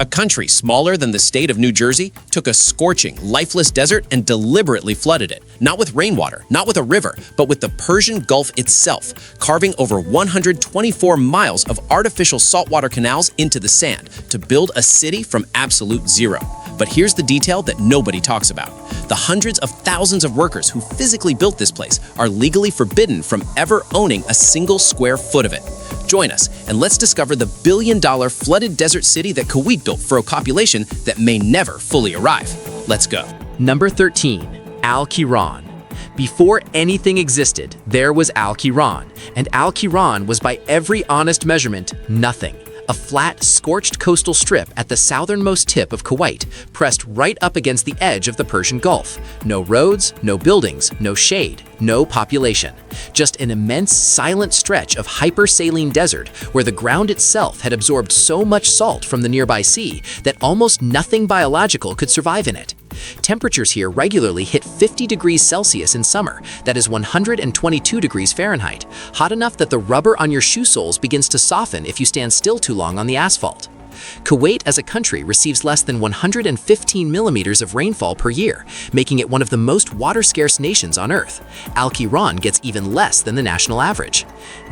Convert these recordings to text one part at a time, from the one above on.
A country smaller than the state of New Jersey took a scorching, lifeless desert and deliberately flooded it, not with rainwater, not with a river, but with the Persian Gulf itself, carving over 124 miles of artificial saltwater canals into the sand to build a city from absolute zero. But here's the detail that nobody talks about. The hundreds of thousands of workers who physically built this place are legally forbidden from ever owning a single square foot of it. Join us and let's discover the billion-dollar flooded desert city that Kuwait built for a population that may never fully arrive. Let's go. Number 13. Al-Kiran. Before anything existed, there was Al-Kiran, and Al-Kiran was by every honest measurement nothing. A flat, scorched coastal strip at the southernmost tip of Kuwait, pressed right up against the edge of the Persian Gulf. No roads, no buildings, no shade, no population. Just an immense, silent stretch of hypersaline desert where the ground itself had absorbed so much salt from the nearby sea that almost nothing biological could survive in it. Temperatures here regularly hit 50 degrees Celsius in summer, that is 122 degrees Fahrenheit, hot enough that the rubber on your shoe soles begins to soften if you stand still too long on the asphalt. Kuwait as a country receives less than 115 millimeters of rainfall per year, making it one of the most water-scarce nations on Earth. Al-Kiran gets even less than the national average.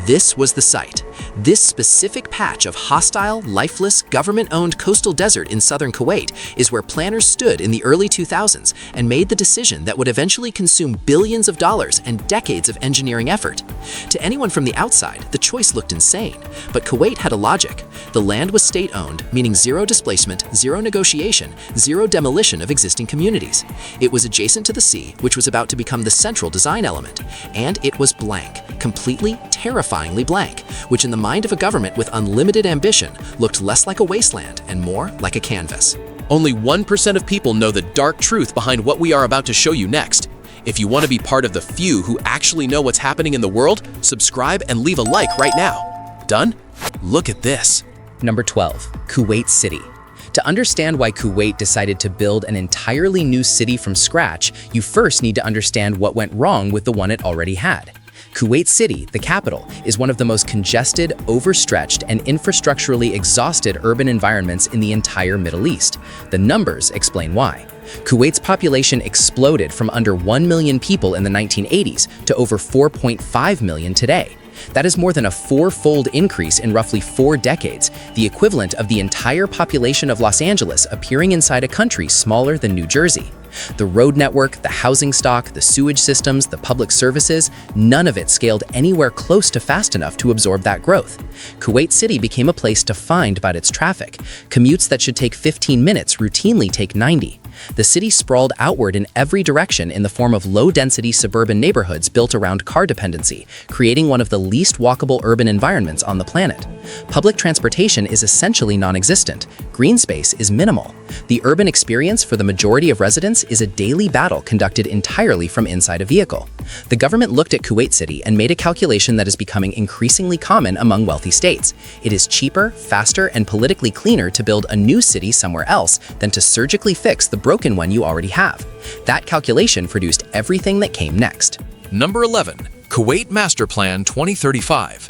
This was the site. This specific patch of hostile, lifeless, government-owned coastal desert in southern Kuwait is where planners stood in the early 2000s and made the decision that would eventually consume billions of dollars and decades of engineering effort. To anyone from the outside, the choice looked insane, but Kuwait had a logic. The land was state-owned, meaning zero displacement, zero negotiation, zero demolition of existing communities. It was adjacent to the sea, which was about to become the central design element. And it was blank, completely, terrifyingly blank, which in the mind of a government with unlimited ambition looked less like a wasteland and more like a canvas. Only 1% of people know the dark truth behind what we are about to show you next. If you want to be part of the few who actually know what's happening in the world, subscribe and leave a like right now. Done? Look at this. Number 12. Kuwait City. To understand why Kuwait decided to build an entirely new city from scratch, you first need to understand what went wrong with the one it already had. Kuwait City, the capital, is one of the most congested, overstretched, and infrastructurally exhausted urban environments in the entire Middle East. The numbers explain why. Kuwait's population exploded from under 1 million people in the 1980s to over 4.5 million today. That is more than a four-fold increase in roughly 4 decades, the equivalent of the entire population of Los Angeles appearing inside a country smaller than New Jersey. The road network, the housing stock, the sewage systems, the public services, none of it scaled anywhere close to fast enough to absorb that growth. Kuwait City became a place defined by its traffic. Commutes that should take 15 minutes routinely take 90. The city sprawled outward in every direction in the form of low-density suburban neighborhoods built around car dependency, creating one of the least walkable urban environments on the planet. Public transportation is essentially non-existent. Green space is minimal. The urban experience for the majority of residents is a daily battle conducted entirely from inside a vehicle. The government looked at Kuwait City and made a calculation that is becoming increasingly common among wealthy states. It is cheaper, faster, and politically cleaner to build a new city somewhere else than to surgically fix the broken one you already have. That calculation produced everything that came next. Number 11. Kuwait Master Plan 2035.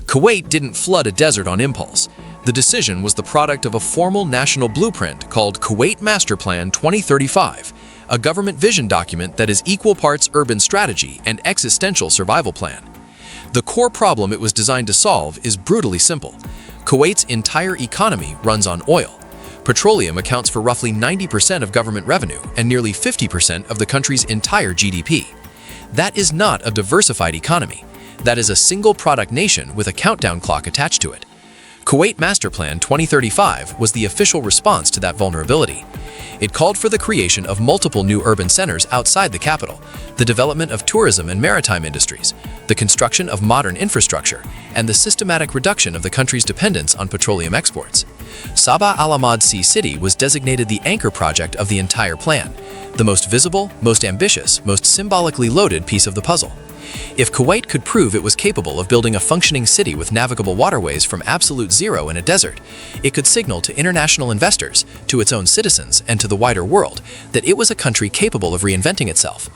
Kuwait didn't flood a desert on impulse. The decision was the product of a formal national blueprint called Kuwait Master Plan 2035, a government vision document that is equal parts urban strategy and existential survival plan. The core problem it was designed to solve is brutally simple. Kuwait's entire economy runs on oil. Petroleum accounts for roughly 90% of government revenue and nearly 50% of the country's entire GDP. That is not a diversified economy. That is a single product nation with a countdown clock attached to it. Kuwait Master Plan 2035 was the official response to that vulnerability. It called for the creation of multiple new urban centers outside the capital, the development of tourism and maritime industries, the construction of modern infrastructure, and the systematic reduction of the country's dependence on petroleum exports. Sabah Al-Ahmad Sea City was designated the anchor project of the entire plan, the most visible, most ambitious, most symbolically loaded piece of the puzzle. If Kuwait could prove it was capable of building a functioning city with navigable waterways from absolute zero in a desert, it could signal to international investors, to its own citizens, and to the wider world that it was a country capable of reinventing itself.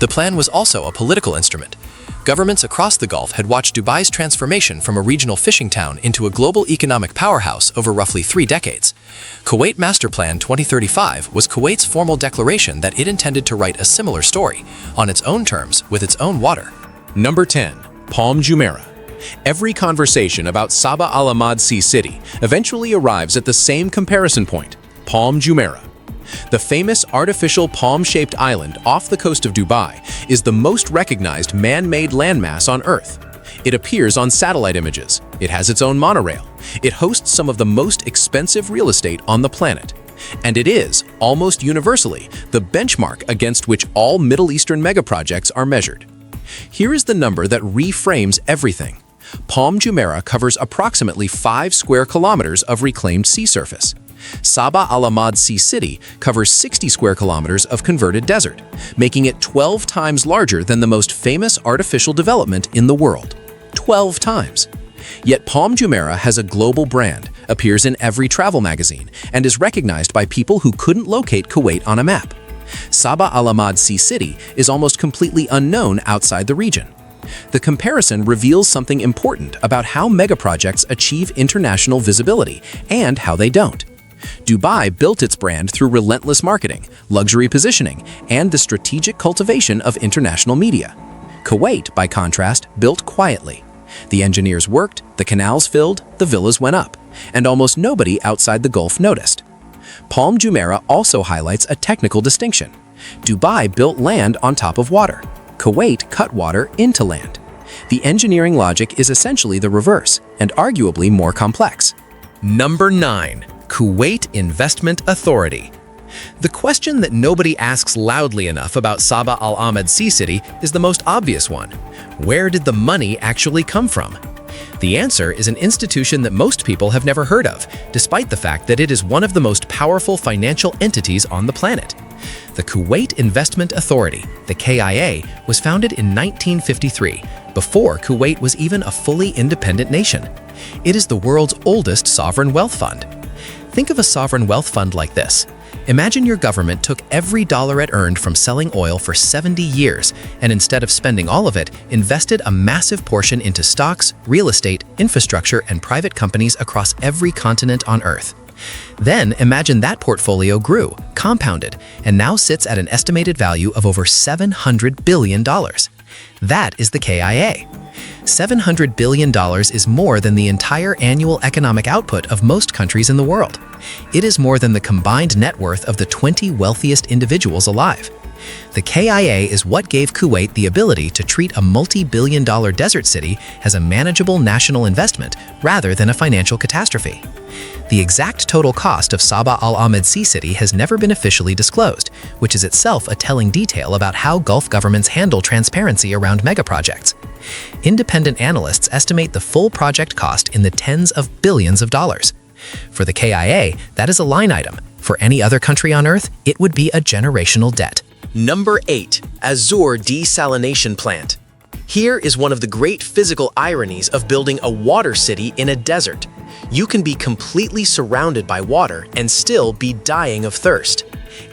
The plan was also a political instrument. Governments across the Gulf had watched Dubai's transformation from a regional fishing town into a global economic powerhouse over roughly 3 decades. Kuwait Master Plan 2035 was Kuwait's formal declaration that it intended to write a similar story, on its own terms, with its own water. Number 10. Palm Jumeirah. Every conversation about Sabah Al Ahmad Sea City eventually arrives at the same comparison point, Palm Jumeirah. The famous artificial palm-shaped island off the coast of Dubai is the most recognized man-made landmass on Earth. It appears on satellite images. It has its own monorail. It hosts some of the most expensive real estate on the planet. And it is, almost universally, the benchmark against which all Middle Eastern megaprojects are measured. Here is the number that reframes everything. Palm Jumeirah covers approximately 5 square kilometers of reclaimed sea surface. Sabah Al Ahmad Sea City covers 60 square kilometers of converted desert, making it 12 times larger than the most famous artificial development in the world. 12 times! Yet Palm Jumeirah has a global brand, appears in every travel magazine, and is recognized by people who couldn't locate Kuwait on a map. Sabah Al Ahmad Sea City is almost completely unknown outside the region. The comparison reveals something important about how megaprojects achieve international visibility and how they don't. Dubai built its brand through relentless marketing, luxury positioning, and the strategic cultivation of international media. Kuwait, by contrast, built quietly. The engineers worked, the canals filled, the villas went up, and almost nobody outside the Gulf noticed. Palm Jumeirah also highlights a technical distinction. Dubai built land on top of water. Kuwait cut water into land. The engineering logic is essentially the reverse, and arguably more complex. Number 9. Kuwait Investment Authority. The question that nobody asks loudly enough about Sabah Al Ahmad Sea City is the most obvious one. Where did the money actually come from? The answer is an institution that most people have never heard of, despite the fact that it is one of the most powerful financial entities on the planet. The Kuwait Investment Authority, the KIA, was founded in 1953, before Kuwait was even a fully independent nation. It is the world's oldest sovereign wealth fund. Think of a sovereign wealth fund like this. Imagine your government took every dollar it earned from selling oil for 70 years and instead of spending all of it, invested a massive portion into stocks, real estate, infrastructure, and private companies across every continent on Earth. Then imagine that portfolio grew, compounded, and now sits at an estimated value of over $700 billion. That is the KIA. $700 billion is more than the entire annual economic output of most countries in the world. It is more than the combined net worth of the 20 wealthiest individuals alive. The KIA is what gave Kuwait the ability to treat a multi-billion-dollar desert city as a manageable national investment rather than a financial catastrophe. The exact total cost of Sabah Al Ahmad Sea City has never been officially disclosed, which is itself a telling detail about how Gulf governments handle transparency around megaprojects. Independent analysts estimate the full project cost in the tens of billions of dollars. For the KIA, that is a line item. For any other country on Earth, it would be a generational debt. Number 8. Azur Desalination Plant. Here is one of the great physical ironies of building a water city in a desert. You can be completely surrounded by water and still be dying of thirst.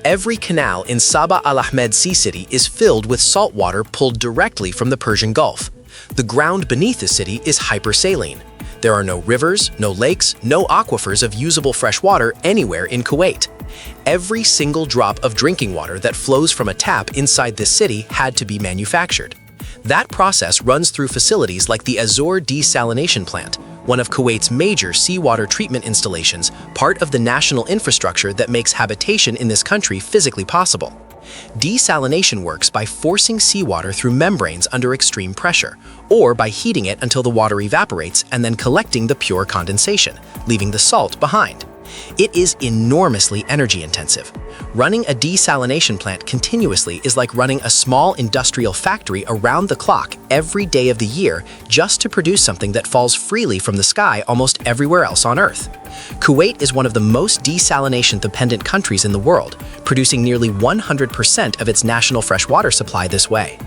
Every canal in Sabah Al Ahmad Sea City is filled with salt water pulled directly from the Persian Gulf. The ground beneath the city is hypersaline. There are no rivers, no lakes, no aquifers of usable fresh water anywhere in Kuwait. Every single drop of drinking water that flows from a tap inside this city had to be manufactured. That process runs through facilities like the Azur Desalination Plant, one of Kuwait's major seawater treatment installations, part of the national infrastructure that makes habitation in this country physically possible. Desalination works by forcing seawater through membranes under extreme pressure, or by heating it until the water evaporates and then collecting the pure condensation, leaving the salt behind. It is enormously energy intensive. Running a desalination plant continuously is like running a small industrial factory around the clock every day of the year just to produce something that falls freely from the sky almost everywhere else on Earth. Kuwait is one of the most desalination-dependent countries in the world, producing nearly 100% of its national freshwater supply this way.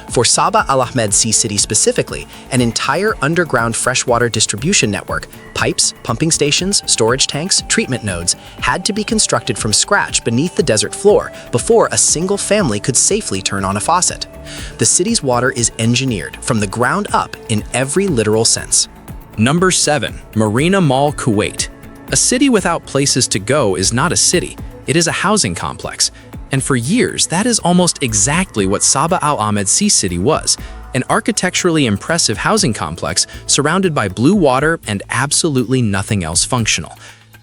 For Sabah Al Ahmed Sea City specifically, an entire underground freshwater distribution network, pipes, pumping stations, storage tanks, treatment nodes, had to be constructed from scratch beneath the desert floor before a single family could safely turn on a faucet. The city's water is engineered from the ground up in every literal sense. Number 7. Marina Mall, Kuwait. A city without places to go is not a city, it is a housing complex. And for years, that is almost exactly what Sabah Al Ahmed Sea City was, an architecturally impressive housing complex surrounded by blue water and absolutely nothing else functional.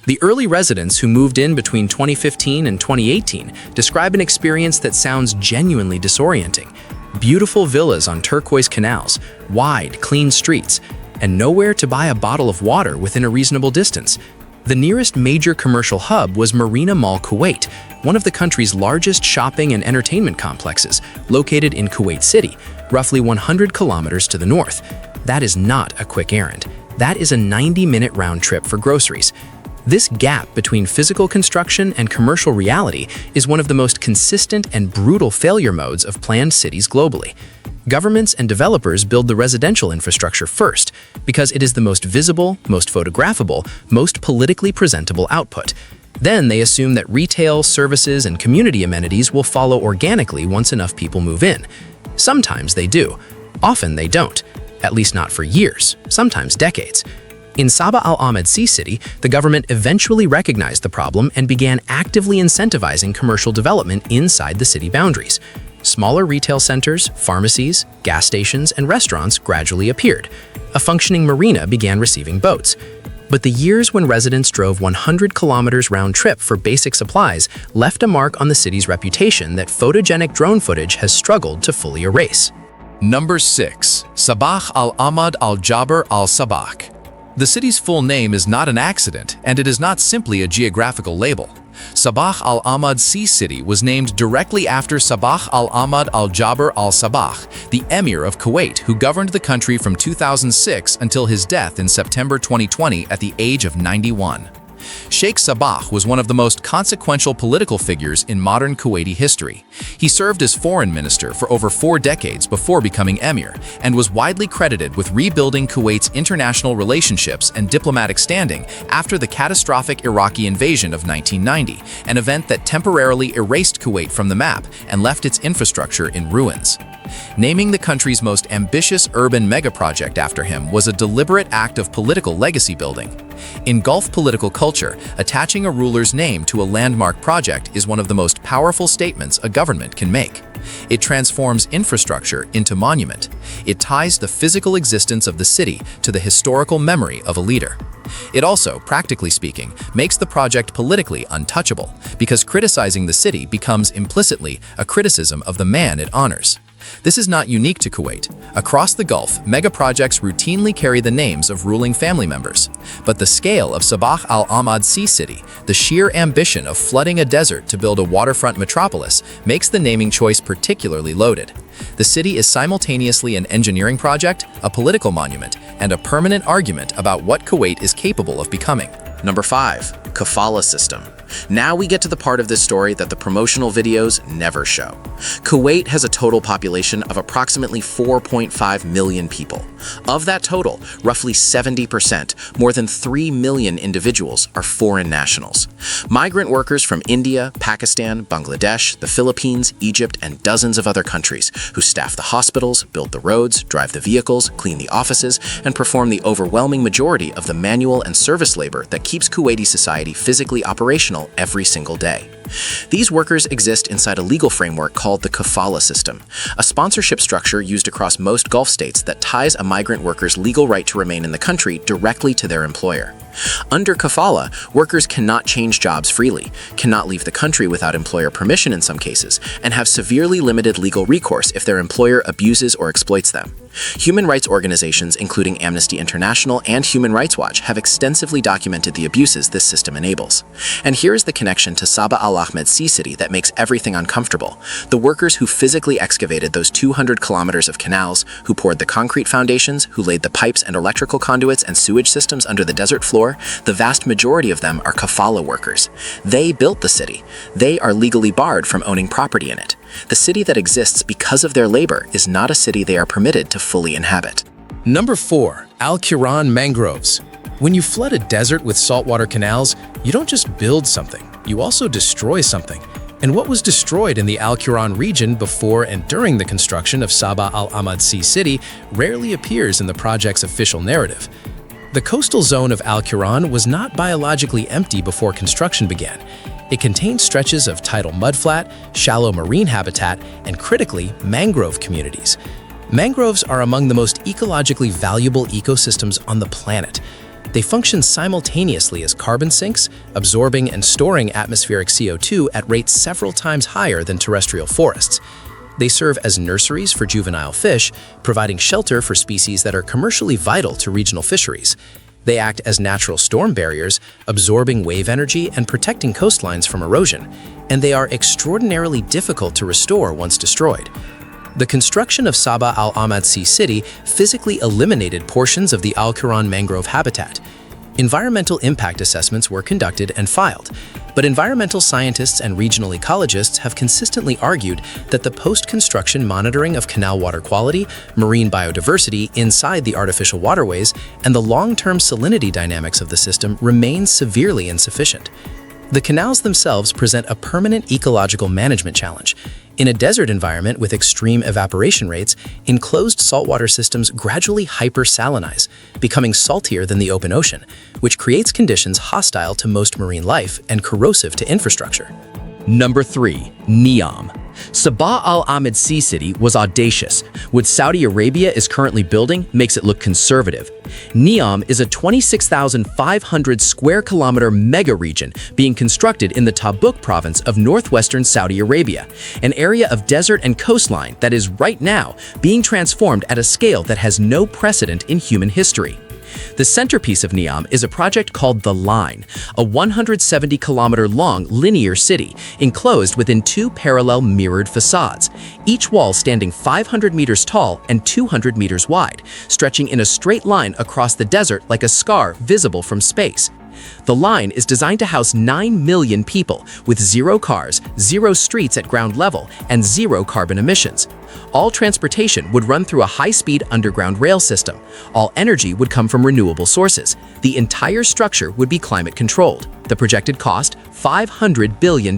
The early residents who moved in between 2015 and 2018 describe an experience that sounds genuinely disorienting. Beautiful villas on turquoise canals, wide, clean streets, and nowhere to buy a bottle of water within a reasonable distance. The nearest major commercial hub was Marina Mall, Kuwait, one of the country's largest shopping and entertainment complexes, located in Kuwait City, roughly 100 kilometers to the north. That is not a quick errand. That is a 90-minute round trip for groceries. This gap between physical construction and commercial reality is one of the most consistent and brutal failure modes of planned cities globally. Governments and developers build the residential infrastructure first because it is the most visible, most photographable, most politically presentable output. Then they assume that retail, services, and community amenities will follow organically once enough people move in. Sometimes they do. Often they don't. At least not for years, sometimes decades. In Sabah Al Ahmed Sea City, the government eventually recognized the problem and began actively incentivizing commercial development inside the city boundaries. Smaller retail centers, pharmacies, gas stations, and restaurants gradually appeared. A functioning marina began receiving boats. But the years when residents drove 100 kilometers round trip for basic supplies left a mark on the city's reputation that photogenic drone footage has struggled to fully erase. Number 6. Sabah Al Ahmad Al Jaber Al Sabah. The city's full name is not an accident, and it is not simply a geographical label. Sabah Al Ahmad Sea City was named directly after Sabah Al Ahmad Al Jaber Al Sabah, the Emir of Kuwait, who governed the country from 2006 until his death in September 2020 at the age of 91. Sheikh Sabah was one of the most consequential political figures in modern Kuwaiti history. He served as foreign minister for over 4 decades before becoming emir, and was widely credited with rebuilding Kuwait's international relationships and diplomatic standing after the catastrophic Iraqi invasion of 1990, an event that temporarily erased Kuwait from the map and left its infrastructure in ruins. Naming the country's most ambitious urban megaproject after him was a deliberate act of political legacy building. In Gulf political culture, attaching a ruler's name to a landmark project is one of the most powerful statements a government can make. It transforms infrastructure into monument. It ties the physical existence of the city to the historical memory of a leader. It also, practically speaking, makes the project politically untouchable, because criticizing the city becomes implicitly a criticism of the man it honors. This is not unique to Kuwait. Across the Gulf, mega-projects routinely carry the names of ruling family members. But the scale of Sabah Al Ahmad Sea City, the sheer ambition of flooding a desert to build a waterfront metropolis, makes the naming choice particularly loaded. The city is simultaneously an engineering project, a political monument, and a permanent argument about what Kuwait is capable of becoming. Number 5. Kafala system. Now we get to the part of this story that the promotional videos never show. Kuwait has a total population of approximately 4.5 million people. Of that total, roughly 70%, more than 3 million individuals, are foreign nationals. Migrant workers from India, Pakistan, Bangladesh, the Philippines, Egypt, and dozens of other countries who staff the hospitals, build the roads, drive the vehicles, clean the offices, and perform the overwhelming majority of the manual and service labor that keeps Kuwaiti society physically operational every single day. These workers exist inside a legal framework called the kafala system, a sponsorship structure used across most Gulf states that ties a migrant worker's legal right to remain in the country directly to their employer. Under kafala, workers cannot change jobs freely, cannot leave the country without employer permission in some cases, and have severely limited legal recourse if their employer abuses or exploits them. Human rights organizations, including Amnesty International and Human Rights Watch, have extensively documented the abuses this system enables. And here is the connection to Sabah Al Ahmed Sea City that makes everything uncomfortable. The workers who physically excavated those 200 kilometers of canals, who poured the concrete foundations, who laid the pipes and electrical conduits and sewage systems under the desert floor, before, the vast majority of them are kafala workers. They built the city. They are legally barred from owning property in it. The city that exists because of their labor is not a city they are permitted to fully inhabit. Number 4. Al-Quran mangroves. When you flood a desert with saltwater canals, you don't just build something, you also destroy something. And what was destroyed in the Al-Quran region before and during the construction of Sabah al-Ahmad Sea City rarely appears in the project's official narrative. The coastal zone of Al-Quran was not biologically empty before construction began. It contained stretches of tidal mudflat, shallow marine habitat, and critically, mangrove communities. Mangroves are among the most ecologically valuable ecosystems on the planet. They function simultaneously as carbon sinks, absorbing and storing atmospheric CO2 at rates several times higher than terrestrial forests. They serve as nurseries for juvenile fish, providing shelter for species that are commercially vital to regional fisheries. They act as natural storm barriers, absorbing wave energy and protecting coastlines from erosion, and they are extraordinarily difficult to restore once destroyed. The construction of Sabah al-Ahmad Sea City physically eliminated portions of the Al-Quran mangrove habitat. Environmental impact assessments were conducted and filed, but environmental scientists and regional ecologists have consistently argued that the post-construction monitoring of canal water quality, marine biodiversity inside the artificial waterways, and the long-term salinity dynamics of the system remain severely insufficient. The canals themselves present a permanent ecological management challenge. In a desert environment with extreme evaporation rates, enclosed saltwater systems gradually hypersalinize, becoming saltier than the open ocean, which creates conditions hostile to most marine life and corrosive to infrastructure. Number 3. Neom. Sabah al-Ahmad Sea City was audacious. What Saudi Arabia is currently building makes it look conservative. Neom is a 26,500 square kilometer mega region being constructed in the Tabuk province of northwestern Saudi Arabia, an area of desert and coastline that is right now being transformed at a scale that has no precedent in human history. The centerpiece of Neom is a project called The Line, a 170-kilometer-long linear city enclosed within 2 parallel mirrored facades, each wall standing 500 meters tall and 200 meters wide, stretching in a straight line across the desert like a scar visible from space. The line is designed to house 9 million people with 0 cars, 0 streets at ground level, and 0 carbon emissions. All transportation would run through a high-speed underground rail system. All energy would come from renewable sources. The entire structure would be climate-controlled. The projected cost, $500 billion.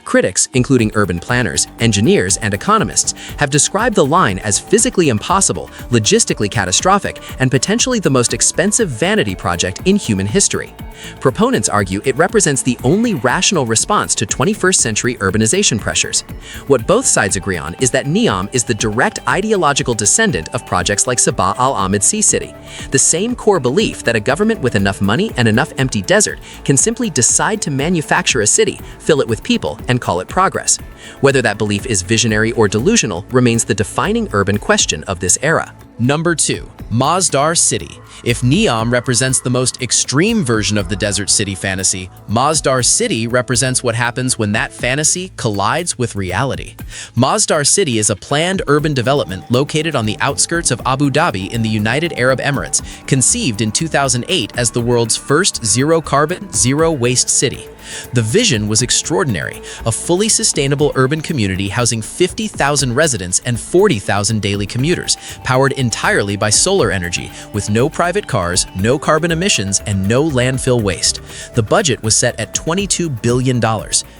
Critics, including urban planners, engineers, and economists, have described the line as physically impossible, logistically catastrophic, and potentially the most expensive vanity project in human history. Proponents argue it represents the only rational response to 21st century urbanization pressures. What both sides agree on is that Neom is the direct ideological descendant of projects like Sabah al-Ahmad Sea City. The same core belief that a government with enough money and enough empty desert can simply decide to manufacture a city, fill it with people, and call it progress. Whether that belief is visionary or delusional remains the defining urban question of this era. Number 2. Masdar City. If Neom represents the most extreme version of the desert city fantasy, Masdar City represents what happens when that fantasy collides with reality. Masdar City is a planned urban development located on the outskirts of Abu Dhabi in the United Arab Emirates, conceived in 2008 as the world's first zero-carbon, zero-waste city. The vision was extraordinary, a fully sustainable urban community housing 50,000 residents and 40,000 daily commuters, powered entirely by solar energy, with no private cars, no carbon emissions, and no landfill waste. The budget was set at $22 billion.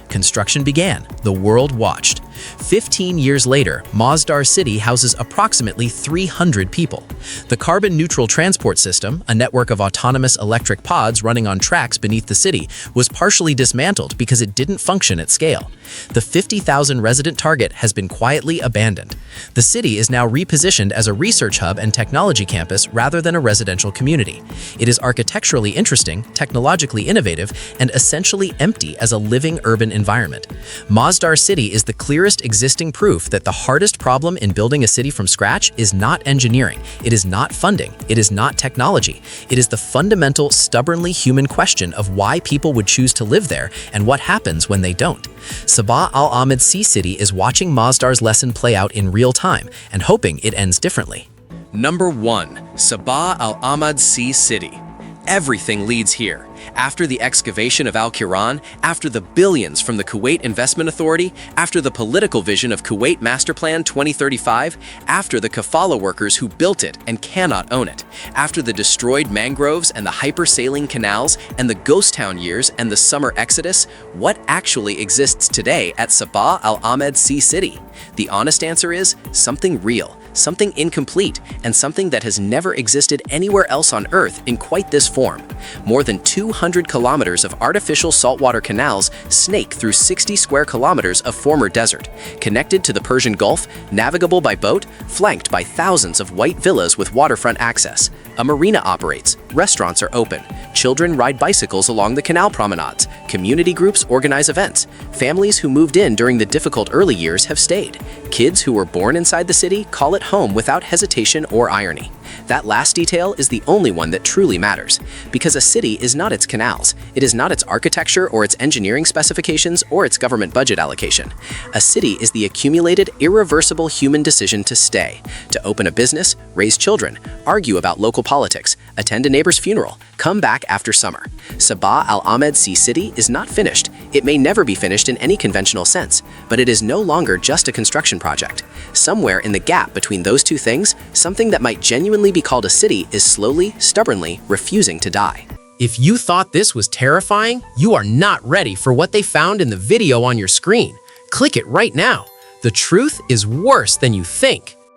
Construction began. The world watched. 15 years later, Masdar City houses approximately 300 people. The carbon-neutral transport system, a network of autonomous electric pods running on tracks beneath the city, was partially dismantled because it didn't function at scale. The 50,000 resident target has been quietly abandoned. The city is now repositioned as a research hub and technology campus rather than a residential community. It is architecturally interesting, technologically innovative, and essentially empty as a living urban environment. Masdar City is the clearest existing proof that the hardest problem in building a city from scratch is not engineering, it is not funding, it is not technology. It is the fundamental, stubbornly human question of why people would choose to live there and what happens when they don't. Sabah al-Ahmad Sea City is watching Masdar's lesson play out in real time and hoping it ends differently. Number 1. Sabah al-Ahmad Sea City. Everything leads here. After the excavation of Al-Quran, after the billions from the Kuwait Investment Authority, after the political vision of Kuwait Master Plan 2035, after the kafala workers who built it and cannot own it, after the destroyed mangroves and the hyper-sailing canals and the ghost town years and the summer exodus, what actually exists today at Sabah Al-Ahmed Sea City? The honest answer is something real, something incomplete, and something that has never existed anywhere else on Earth in quite this form. More than 200 kilometers of artificial saltwater canals snake through 60 square kilometers of former desert, connected to the Persian Gulf, navigable by boat, flanked by thousands of white villas with waterfront access. A marina operates, restaurants are open, children ride bicycles along the canal promenades, community groups organize events, families who moved in during the difficult early years have stayed. Kids who were born inside the city call it home without hesitation or irony. That last detail is the only one that truly matters, because a city is not its canals, it is not its architecture or its engineering specifications or its government budget allocation. A city is the accumulated, irreversible human decision to stay, to open a business, raise children, argue about local politics, attend a neighbor's funeral, come back after summer. Sabah Al-Ahmed Sea City is not finished. It may never be finished in any conventional sense, but it is no longer just a construction project. Somewhere in the gap between those two things, something that might genuinely be called a city is slowly, stubbornly refusing to die. If you thought this was terrifying, you are not ready for what they found in the video on your screen. Click it right now. The truth is worse than you think.